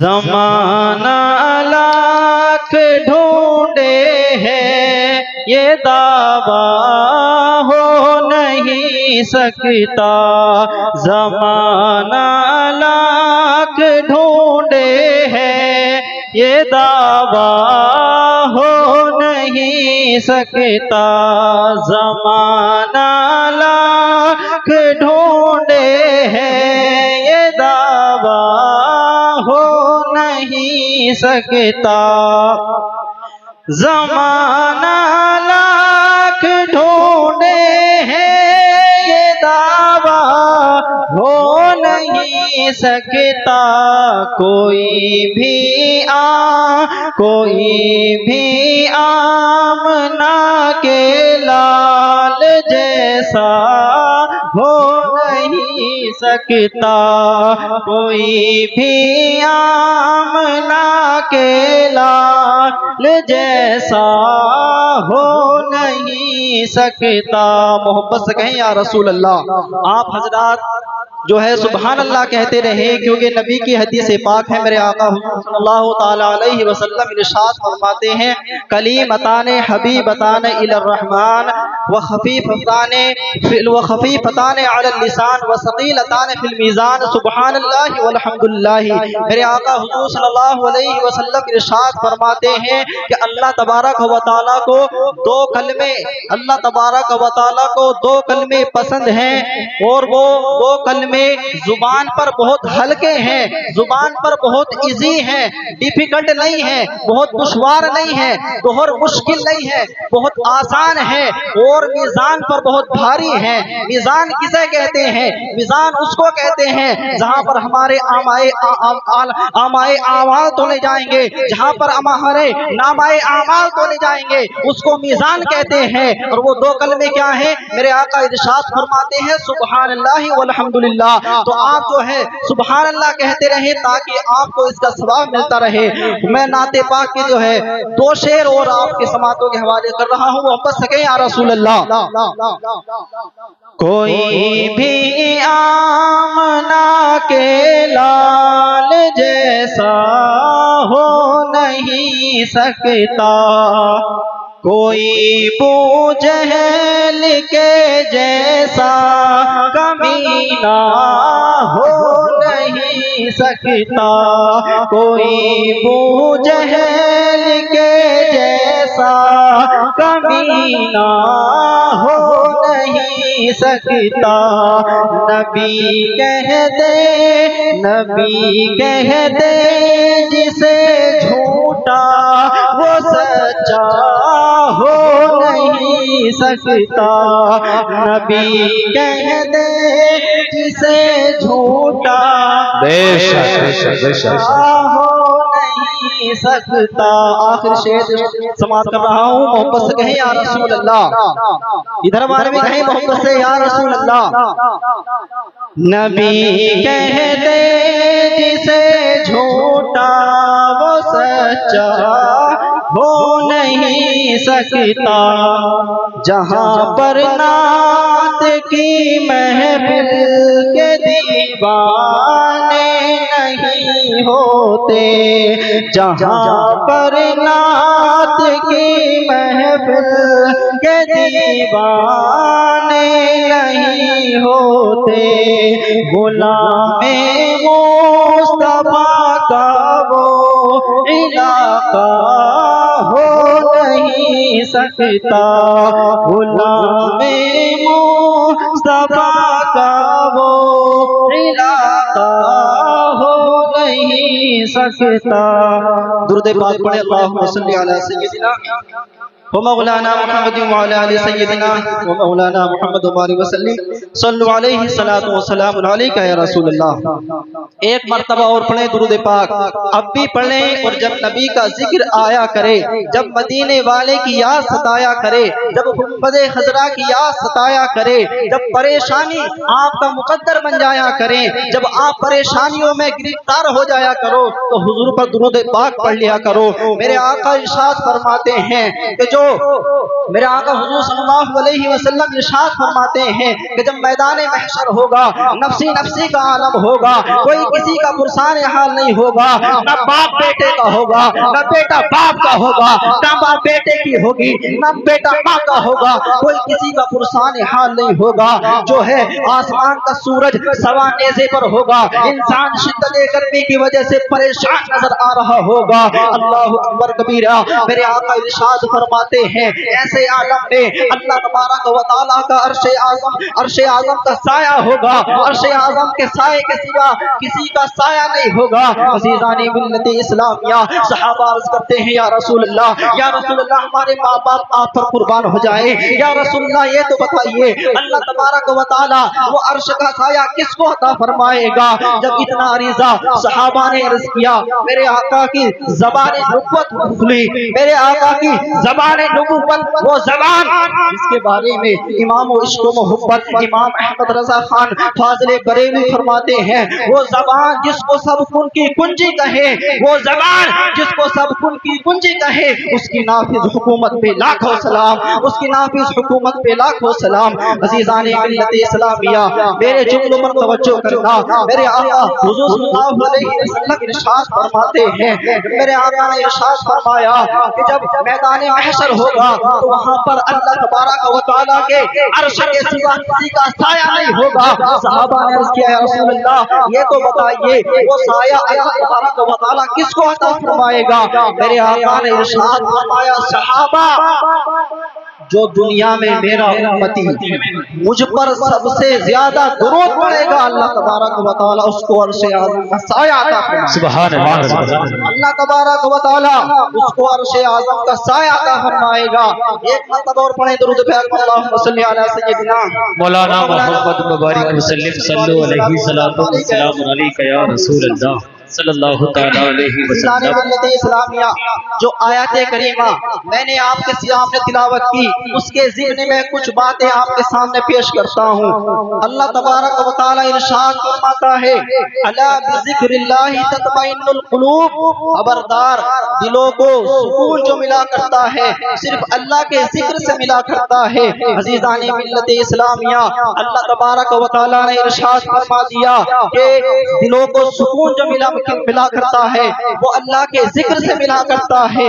زمانہ لاکھ ڈھونڈے ہے یہ دعویٰ ہو نہیں سکتا، زمانہ لاکھ ڈھونڈے ہے یہ دعویٰ ہو نہیں سکتا، زمانہ لاکھ ڈھونڈے ہے یہ دعویٰ ہو نہیں سکتا، زمانہ لاکھ ڈھونڈے ہیں یہ دعویٰ ہو نہیں سکتا، کوئی بھی آمنہ کے لال جیسا ہو نہیں سکتا، کوئی بھی آمنہ کے لال جیسا ہو نہیں سکتا۔ محبت سے کہیں یا رسول اللہ۔ آپ حضرات جو ہے سبحان اللہ کہتے رہے، کیونکہ نبی کی حدیث پاک ہے۔ میرے آقا حضور صلی اللہ تعالی علیہ وسلم ارشاد فرماتے ہیں، کلیمتان حبیبتان الی الرحمن وخفیفتان علی اللسان وثقیلتان فی المیزان، سبحان اللہ والحمدللہ۔ میرے آقا حضور صلی اللہ علیہ وسلم ارشاد فرماتے ہیں کہ اللہ تبارک و تعالیٰ کو دو کلمے پسند ہیں، اور وہ دو کلمے زبان پر بہت ہلکے ہیں، زبان پر بہت ایزی ہیں، ڈیفیکلٹ نہیں ہے، بہت دشوار نہیں ہے، بہت مشکل نہیں ہے، بہت آسان ہے، اور میزان پر بہت بھاری ہے۔ میزان کسے کہتے ہیں؟ میزان اس کو کہتے ہیں جہاں پر ہمارے آمائے اعمال تولے جائیں گے، جہاں پر ہمارے نامائے اعمال تولے جائیں گے، اس کو میزان کہتے ہیں۔ اور وہ دو کلمے کیا ہیں؟ میرے آقا ارشاد فرماتے ہیں سبحان اللہ والحمدللہ۔ تو آپ جو ہے سبحان اللہ کہتے رہیں تاکہ آپ کو اس کا ثواب ملتا رہے۔ میں نعت پاک کے جو ہے دو شعر اور آپ کے سماعتوں کے حوالے کر رہا ہوں، محبت سے کہیں یا رسول اللہ۔ کوئی بھی آمنہ کے لال جیسا ہو نہیں سکتا، کوئی ابو جہل کے جیسا کمینہ ہو نہیں سکتا، کوئی ابو جہل کے جیسا کمینہ ہو نہیں سکتا۔ نبی کہہ دے جسے جھوٹا وہ سچا ہو نہیں سکتا، نبی کہہ دے جسے جھوٹا بے شک ہو نہیں سکتا۔ آخر شعر سماعت کر رہا ہوں، محبت سے کہیں یا رسول اللہ۔ ادھر ہمارے بھی کہیں محبت سے یا رسول اللہ۔ نبی کہہ دے جسے جھوٹا وہ سچا ہو نہیں سکتا، جہاں پر نعت کی محفل کے دیوانے نہیں ہوتے، جہاں پر نعت کی محفل کے دیوانے نہیں ہوتے، غلام مصطفیٰ کا وہ علاقہ ہو نہیں سکتا، غلام مصطفیٰ کا وہ علاقہ ہو نہیں سکتا۔ درود پاک پڑھے، اللہم صلی علی سیدنا ومولانا محمد وعلى آل سيدنا ومولانا محمد وبارك وسلم صلوا علیہ الصلوۃ والسلام علیک یا رسول اللہ۔ ایک مرتبہ اور پڑھیں درود پاک، اب بھی پڑھیں، اور جب نبی کا ذکر آیا کرے، جب مدینے والے کی یاد ستایا کرے، جب گنبد خضرا کی یاد ستایا کرے، جب پریشانی آپ کا مقدر بن جایا کریں، جب آپ پریشانیوں میں گرفتار ہو جایا کرو تو حضور پر درود پاک پڑھ لیا کرو۔ میرے آقا ارشاد فرماتے ہیں کہ جو میرے آقا حضور صلی اللہ علیہ وسلم ارشاد فرماتے ہیں کہ جب میدان محشر ہوگا، نفسی نفسی کا عالم ہوگا، کوئی کسی کا پرسان حال نہیں ہوگا، نہ باپ بیٹے کا ہوگا، نہ بیٹا باپ کا ہوگا، نہ باپ بیٹے کی ہوگی، نہ بیٹا ماں کا ہوگا، کوئی کسی کا پرسان حال نہیں ہوگا۔ جو ہے آسمان کا سورج سوا نیزے پر ہوگا، انسان شدت گرمی کی وجہ سے پریشان نظر آ رہا ہوگا۔ اللہ اکبر کبیرہ۔ میرے آقا ارشاد فرماتے ہیں ایسے عالم میں اللہ تبارک و تعالیٰ کا عرش اعظم کا سایہ ہوگا، عرش اعظم کے سائے کے سوا کسی کا سایہ نہیں ہوگا۔ عزیزان ملت اسلامیہ، صحابہ عرض کرتے ہیں یا رسول اللہ، یا رسول اللہ ہمارے ماں باپ آپ پر قربان ہو جائے، یا رسول اللہ یہ تو بتائیے اللہ تبارک و تعالیٰ وہ عرش کا سایہ کس کو عطا فرمائے گا؟ جب اتنا عریضہ صحابہ نے عرض کیا، میرے آقا کی زبان نبوت کھلی، میرے آقا کی زبان نبوت، وہ زبان جس کے بارے میں امام و عشق و محبت امام احمد رضا خان فاضل بریلوی فرماتے ہیں، وہ زبان جس کو سب کن کی کنجی کہے، وہ زبان جس کو سب کن کی کنجی کہے، اس کی نافذ حکومت پہ لاکھوں سلام، اس کی نافذ حکومت پہ لاکھوں سلام۔ عزیزان ملت اسلامیہ، میرے جملوں پر توجہ کرنا، میرے آقا حضور صلی اللہ علیہ وسلم ارشاد فرماتے ہیں، میرے آقا نے ارشاد فرمایا کہ جب میدان محشر ہوگا تو وہاں پر اللہ تبارک و تعالیٰ کے عرش کے سوا کسی کا سایہ نہیں ہوگا۔ صحابہ نے عرض کیا یا رسول اللہ یہ تو بتائیے وہ سایہ اللہ تبارک و تعالیٰ کس کو عطا فرمائے گا؟ میرے آقا نے ارشاد فرمایا صحابہ جو دنیا میں میرا امتی مجھ پر سب سے زیادہ درود پڑے گا، اللہ تبارک و تعالیٰ اس کو عرش اعظم کا سایہ عطا فرمائے گا۔ سبحان اللہ۔ اللہ تبارک و تعالیٰ اس کو عرش اعظم کا سایہ عطا فرمائے گا۔ ایک مرتبہ اور پڑھیں درود پہ اللہم صلی علی سیدنا مولانا محمد مبارک وسلم صلو علیہ الصلوۃ والسلام علیک یا رسول اللہ صلی اللہ تعالیٰ علیہ وسلم۔ ملت اسلامیہ، جو آیات کریمہ میں نے آپ کے سامنے تلاوت کی، اس کے ذمن میں کچھ باتیں آپ کے سامنے پیش کرتا ہوں۔ اللہ تبارک و تعالیٰ ارشاد فرماتا ہے الا بذکر اللہ تطمئن القلوب، خبردار دلوں کو سکون جو ملا کرتا ہے صرف اللہ کے ذکر سے ملا کرتا ہے۔ عزیزان ملت اسلامیہ، اللہ تبارک و تعالیٰ نے ارشاد فرما دیا کہ دلوں کو سکون جو ملا کرتا ہے وہ اللہ کے ذکر سے ملا کرتا ہے۔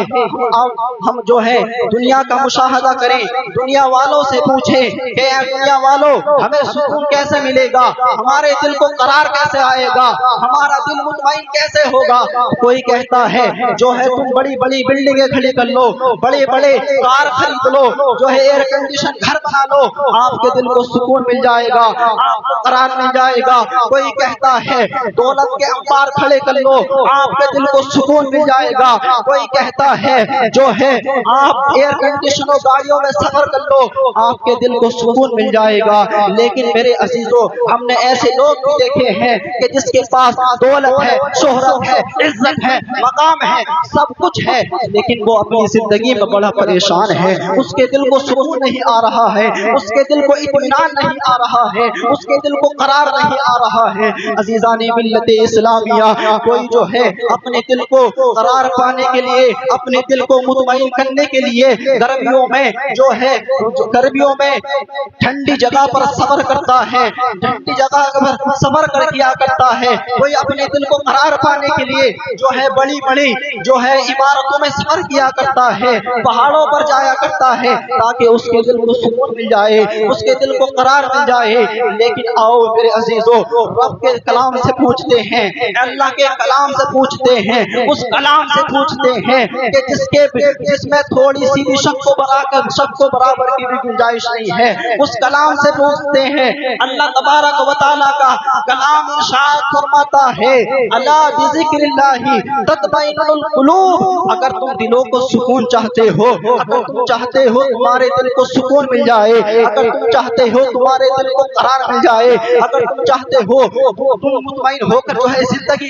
ہم جو ہے دنیا کا مشاہدہ کریں، دنیا والوں سے پوچھیں کہ اے دنیا والوں ہمیں سکون کیسے ملے گا، ہمارے دل کو قرار کیسے آئے گا، ہمارا دل مطمئن کیسے ہوگا؟ کوئی کہتا ہے جو ہے تم بڑی بڑی بلڈنگیں کھڑی کر لو، بڑے بڑے کار خرید لو، جو ہے ایئر کنڈیشن گھر بنا لو، آپ کے دل کو سکون مل جائے گا، آپ کو قرار مل جائے گا۔ کوئی کہتا ہے دولت کے انبار کھڑے کر لو، آپ کے دل کو سکون مل جائے گا۔ کوئی کہتا ہے جو ہے آپ ایئر کنڈیشنوں گاڑیوں میں سفر کر لو، آپ کے دل کو سکون مل جائے گا۔ لیکن میرے عزیزوں، ہم نے ایسے لوگ بھی دیکھے ہیں کہ جس کے پاس دولت ہے، شہرت ہے، عزت ہے، مقام ہے، سب کچھ ہے، لیکن وہ اپنی زندگی میں بڑا پریشان ہے، اس کے دل کو سکون نہیں آ رہا ہے، اس کے دل کو اطمینان نہیں آ رہا ہے، اس کے دل کو قرار نہیں آ رہا ہے۔ عزیزان ملت اسلامیہ، کوئی جو ہے اپنے دل کو قرار پانے کے لیے، اپنے دل کو مطمئن کرنے کے لیے گرمیوں میں جو ہے گرمیوں میں ٹھنڈی جگہ پر سفر کرتا ہے، ٹھنڈی جگہ پر سفر کر کیا کرتا ہے۔ کوئی اپنے دل کو قرار پانے کے لیے جو ہے بڑی بڑی جو ہے عمارتوں میں سفر کیا کرتا ہے، پہاڑوں پر جایا کرتا ہے تاکہ اس کے دل کو سکون مل جائے، اس کے دل کو قرار مل جائے۔ لیکن آؤ میرے عزیزوں، رب کے کلام سے پوچھتے ہیں، اللہ کے کلام سے پوچھتے ہیں، اس کلام سے پوچھتے ہیں کہ جس میں تھوڑی سی بھی شک کو برابر کی بھی گنجائش نہیں ہے، اس کلام سے پوچھتے ہیں۔ اللہ تبارک و تعالیٰ کا کلام ارشاد فرماتا ہے الا بذکر اللہ تطمئن القلوب، اگر تم دلوں کو سکون چاہتے ہو، اگر تم چاہتے ہو تمہارے دل کو سکون مل جائے، اگر تم چاہتے ہو تمہارے دل کو قرار مل جائے، اگر تم چاہتے ہو تم مطمئن ہو کر جو ہے زندگی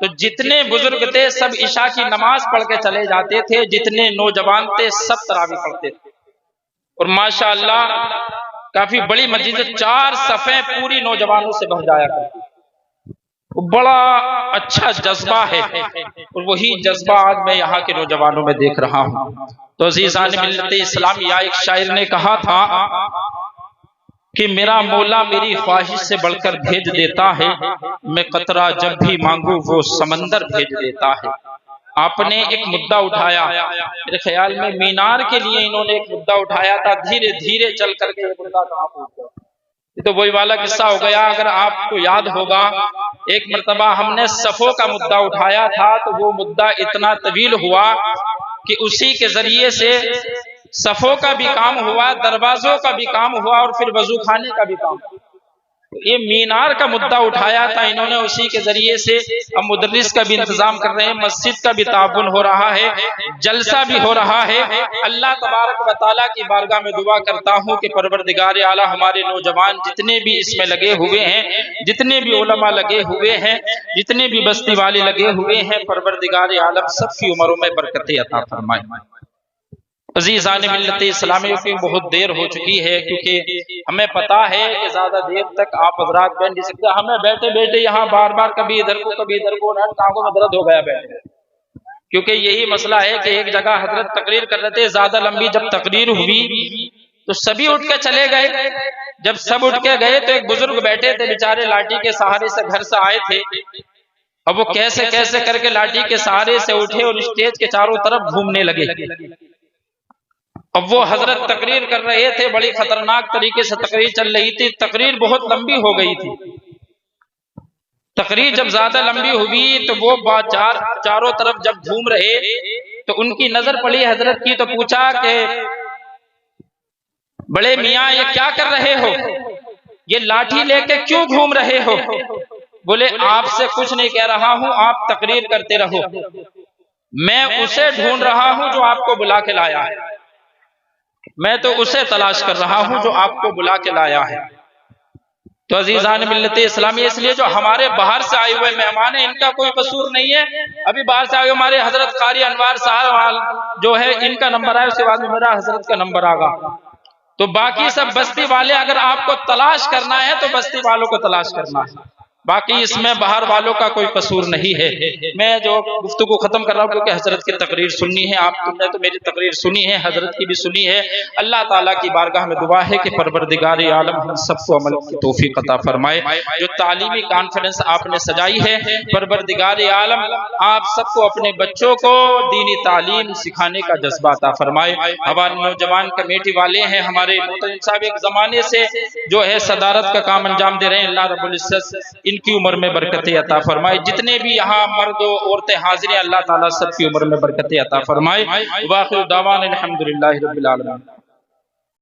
تو جتنے بزرگ تھے سب عشاء کی نماز پڑھ کے چلے جاتے تھے، جتنے نوجوان تھے سب تراویح پڑھتے تھے۔ اور ماشاءاللہ کافی بڑی مسجد، 4 صفیں پوری نوجوانوں سے بھر جایا کرتی، بڑا اچھا جذبہ ہے، اور وہی جذبہ آج میں یہاں کے نوجوانوں میں دیکھ رہا ہوں۔ تو عزیزان ملت اسلامیہ، ایک شاعر نے کہا تھا کہ میرا مولا میری خواہش سے بڑھ کر بھیج دیتا ہے، میں قطرہ جب بھی مانگوں وہ سمندر بھیج دیتا ہے۔ آپ نے ایک مدعا اٹھایا، میرے خیال میں مینار کے لیے انہوں نے ایک مدعا اٹھایا تھا، دھیرے دھیرے چل کر کے یہ مدعا کہاں پہنچ گیا۔ یہ تو وہی والا قصہ ہو گیا، اگر آپ کو یاد ہوگا ایک مرتبہ ہم نے صفوں کا مدعا اٹھایا تھا، تو وہ مدعا اتنا طویل ہوا کہ اسی کے ذریعے سے صفوں کا بھی کام ہوا، دروازوں کا بھی کام ہوا، اور پھر وضو خانے کا بھی کام ہوا۔ یہ مینار کا مدعا اٹھایا تھا انہوں نے، اسی کے ذریعے سے اب مدرس کا بھی انتظام کر رہے ہیں، مسجد کا بھی تعاون ہو رہا ہے، جلسہ بھی ہو رہا ہے۔ اللہ تبارک و تعالیٰ کی بارگاہ میں دعا کرتا ہوں کہ پروردگار اعلیٰ ہمارے نوجوان جتنے بھی اس میں لگے ہوئے ہیں، جتنے بھی علماء لگے ہوئے ہیں، جتنے بھی بستی والے لگے ہوئے ہیں، پروردگار عالم سب کی عمروں میں برکتیں عطا فرمائے۔ عزیزان ملت اسلامیہ کی بہت دیر ہو چکی ہے، کیونکہ ہمیں پتا ہے کہ زیادہ دیر تک آپ حضرات بیٹھ نہیں سکتے، ہمیں بیٹھے بیٹھے یہاں بار بار کبھی ادھر کو کبھی ادھر کو ٹانگوں میں درد ہو گیا بیٹھے، کیونکہ یہی مسئلہ ہے کہ ایک جگہ حضرت تقریر کر رہے تھے زیادہ لمبی، جب تقریر ہوئی تو سبھی اٹھ کے چلے گئے۔ جب سب اٹھ کے گئے تو ایک بزرگ بیٹھے تھے بیچارے، لاٹھی کے سہارے سے گھر سے آئے تھے، اب وہ کیسے کیسے کر کے لاٹھی کے سہارے سے اٹھے اور اسٹیج کے چاروں طرف گھومنے لگے۔ اب وہ حضرت تقریر کر رہے تھے، بڑی خطرناک طریقے سے تقریر چل رہی تھی، تقریر بہت لمبی ہو گئی تھی۔ تقریر جب زیادہ لمبی ہوئی تو وہ چاروں طرف جب گھوم رہے تو ان کی نظر پڑی حضرت کی، تو پوچھا کہ بڑے میاں یہ کیا کر رہے ہو، یہ لاٹھی لے کے کیوں گھوم رہے ہو؟ بولے آپ سے کچھ نہیں کہہ رہا ہوں، آپ تقریر کرتے رہو، میں اسے ڈھونڈ رہا ہوں جو آپ کو بلا کے لایا ہے، میں تو اسے تلاش کر رہا ہوں جو آپ کو بلا کے لایا ہے۔ تو عزیزان ملت اسلامی، اس لیے جو ہمارے باہر سے آئے ہوئے مہمان ہیں ان کا کوئی قصور نہیں ہے۔ ابھی باہر سے آئے ہوئے ہمارے حضرت قاری انوار صاحب جو ہے ان کا نمبر آئے، اس کے بعد میں میرا حضرت کا نمبر آگا، تو باقی سب بستی والے اگر آپ کو تلاش کرنا ہے تو بستی والوں کو تلاش کرنا ہے، باقی اس میں باہر والوں کا کوئی قصور نہیں ہے۔ میں جو گفتگو ختم کر رہا ہوں کیونکہ حضرت کی تقریر سننی ہے، آپ تم نے تو میری تقریر سنی ہے، حضرت کی بھی سنی ہے۔ اللہ تعالیٰ کی بارگاہ میں دعا ہے کہ پروردگار عالم ہم سب کو عمل کی توفیق عطا فرمائے۔ جو تعلیمی کانفرنس آپ نے سجائی ہے، پروردگار عالم آپ سب کو اپنے بچوں کو دینی تعلیم سکھانے کا جذبہ عطا فرمائے۔ ہمارے نوجوان کمیٹی والے ہیں، ہمارے محترم صاحب ایک زمانے سے جو ہے صدارت کا کام انجام دے رہے ہیں، اللہ رب العزت ان کی عمر میں برکتیں عطا فرمائے۔ جتنے بھی یہاں مرد و عورتیں حاضر ہیں، اللہ تعالیٰ سب کی عمر میں برکتیں عطا فرمائے۔ واخر دعوانا الحمدللہ رب العالمین۔